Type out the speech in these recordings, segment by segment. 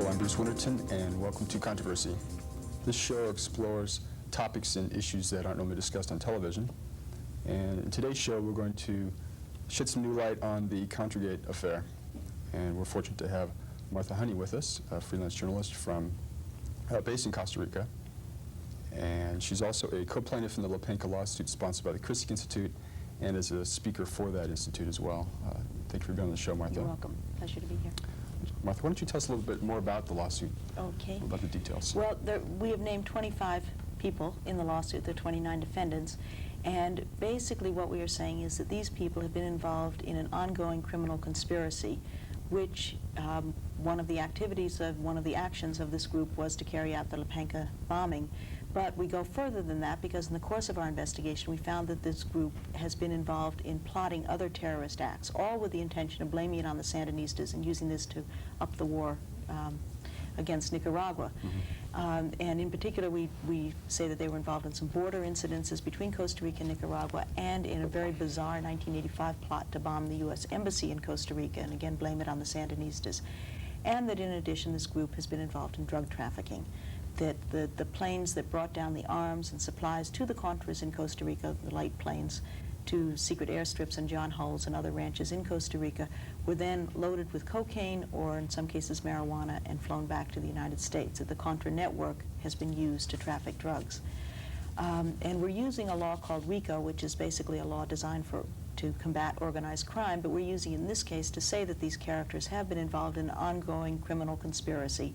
Hello, I'm Bruce Winterton, and welcome to Controversy. This show explores topics and issues that aren't normally discussed on television. And in today's show, we're going to shed some new light on the Contragate affair. And we're fortunate to have Martha Honey with us, a freelance journalist based in Costa Rica. And she's also a co-plaintiff in the Lepenka lawsuit sponsored by the Christie Institute and is a speaker for that institute as well. Thank you for being on the show, Martha. You're welcome. Pleasure to be here. Martha, why don't you tell us a little bit more about the lawsuit? Okay. About the details. Well, we have named 25 people in the lawsuit. There are 29 defendants. And basically what we are saying is that these people have been involved in an ongoing criminal conspiracy, which one of the actions of this group was to carry out the Lepenka bombing. But we go further than that because in the course of our investigation we found that this group has been involved in plotting other terrorist acts, all with the intention of blaming it on the Sandinistas and using this to up the war against Nicaragua. Mm-hmm. And in particular, we say that they were involved in some border incidences between Costa Rica and Nicaragua and in a very bizarre 1985 plot to bomb the U.S. Embassy in Costa Rica and again blame it on the Sandinistas. And that in addition, this group has been involved in drug trafficking. That the planes that brought down the arms and supplies to the Contras in Costa Rica, the light planes, to secret airstrips and John Hulls and other ranches in Costa Rica, were then loaded with cocaine or in some cases marijuana and flown back to the United States. That the Contra network has been used to traffic drugs. And we're using a law called RICO, which is basically a law designed to combat organized crime, but we're using it in this case to say that these characters have been involved in an ongoing criminal conspiracy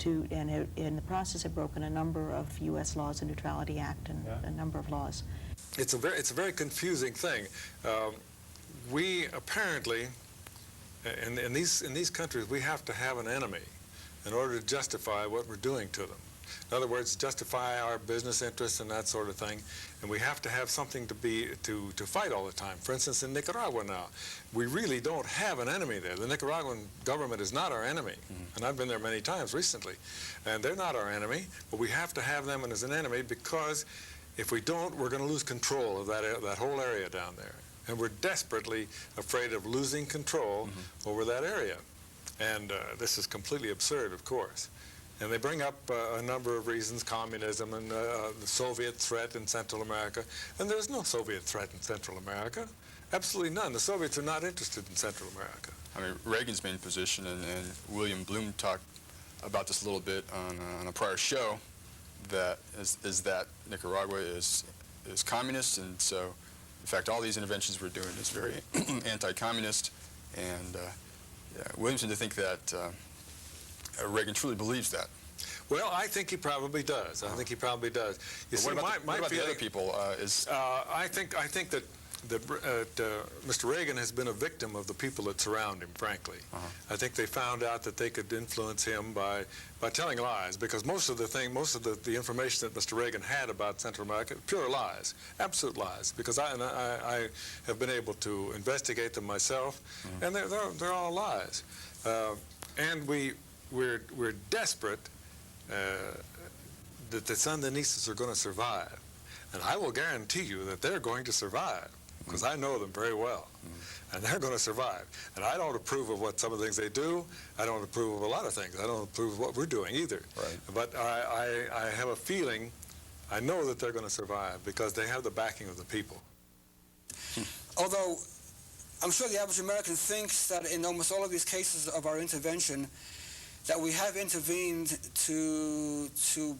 and in the process have broken a number of U.S. laws, the Neutrality Act, and a number of laws. It's a very confusing thing. We apparently, in these countries, we have to have an enemy in order to justify what we're doing to them. In other words, justify our business interests and that sort of thing. And we have to have something to fight all the time. For instance, in Nicaragua now, we really don't have an enemy there. The Nicaraguan government is not our enemy. Mm-hmm. And I've been there many times recently. And they're not our enemy, but we have to have them as an enemy because if we don't, we're going to lose control of that whole area down there. And we're desperately afraid of losing control over that area. And this is completely absurd, of course. And they bring up a number of reasons, communism and the Soviet threat in Central America. And there's no Soviet threat in Central America. Absolutely none. The Soviets are not interested in Central America. I mean, Reagan's main position, and William Bloom talked about this a little bit on a prior show, that is that Nicaragua is communist, and so, in fact, all these interventions we're doing is very anti-communist. And William seemed to think that Reagan truly believes that. Well, I think he probably does. I think he probably does. You see, what about the other people? I think that Mr. Reagan has been a victim of the people that surround him, frankly. I think they found out that they could influence him by telling lies, because most of the information that Mr. Reagan had about Central America, pure lies, absolute lies, because I have been able to investigate them myself, and they're all lies. And we're desperate that the Sandinistas are going to survive. And I will guarantee you that they're going to survive, because I know them very well. And they're going to survive. And I don't approve of some of the things they do. I don't approve of a lot of things. I don't approve of what we're doing either. Right. But I have a feeling, I know that they're going to survive because they have the backing of the people. Although I'm sure the average American thinks that in almost all of these cases of our intervention, that we have intervened to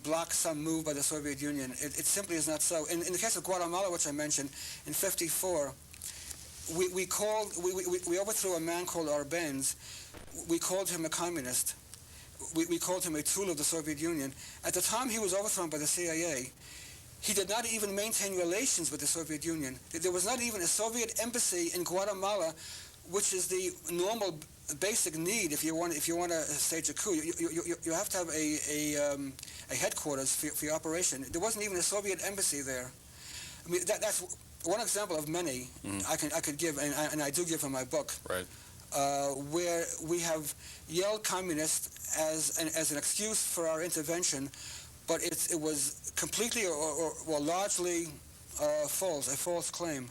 block some move by the Soviet Union. It simply is not so. In the case of Guatemala, which I mentioned, in '54, we overthrew a man called Arbenz. We called him a communist. We called him a tool of the Soviet Union. At the time he was overthrown by the CIA, he did not even maintain relations with the Soviet Union. There was not even a Soviet embassy in Guatemala, which is the normal basic need if you want to stage a coup. You have to have a headquarters for your operation. There wasn't even a Soviet embassy there. I mean, that's one example of many I could give, and I do give in my book. Right. Where we have yelled communist as an excuse for our intervention, but it was completely or largely false, a false claim.